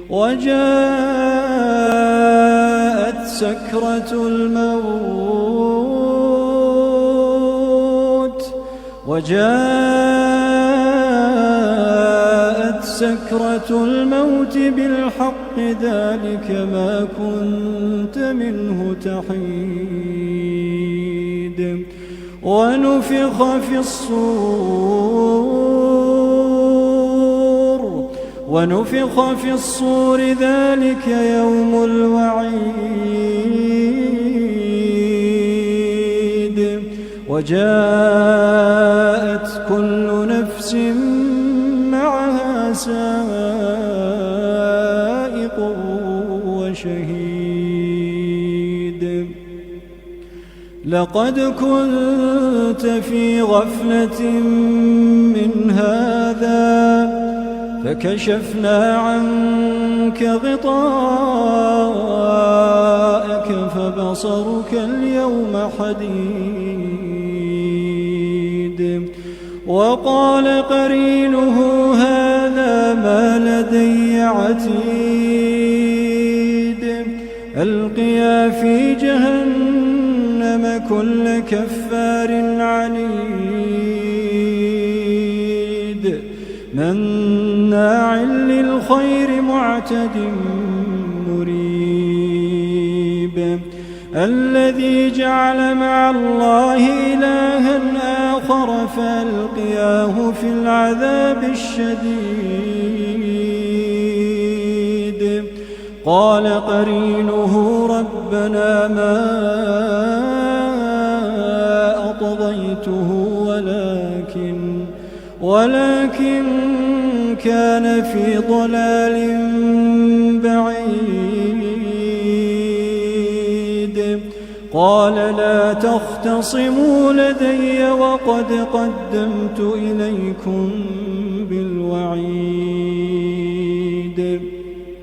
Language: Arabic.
وجاءت سكرة الموت بالحق ذلك ما كنت منه تحيد ونفخ في الصور ذلك يوم الوعيد وجاءت كل نفس معها سائق وشهيد لقد كنت في غفلة من هذا فكشفنا عنك غطاءك فبصرك اليوم حديد وقال قرينه هذا ما لدي عتيد ألقيا في جهنم كل كفار عنيد مناع للخير معتد مريب الذي جعل مع الله إلها آخر فألقياه في العذاب الشديد قال قرينه ربنا ما أطغيته ولكن كان في ضلال بعيد قال لا تختصموا لدي وقد قدمت إليكم بالوعيد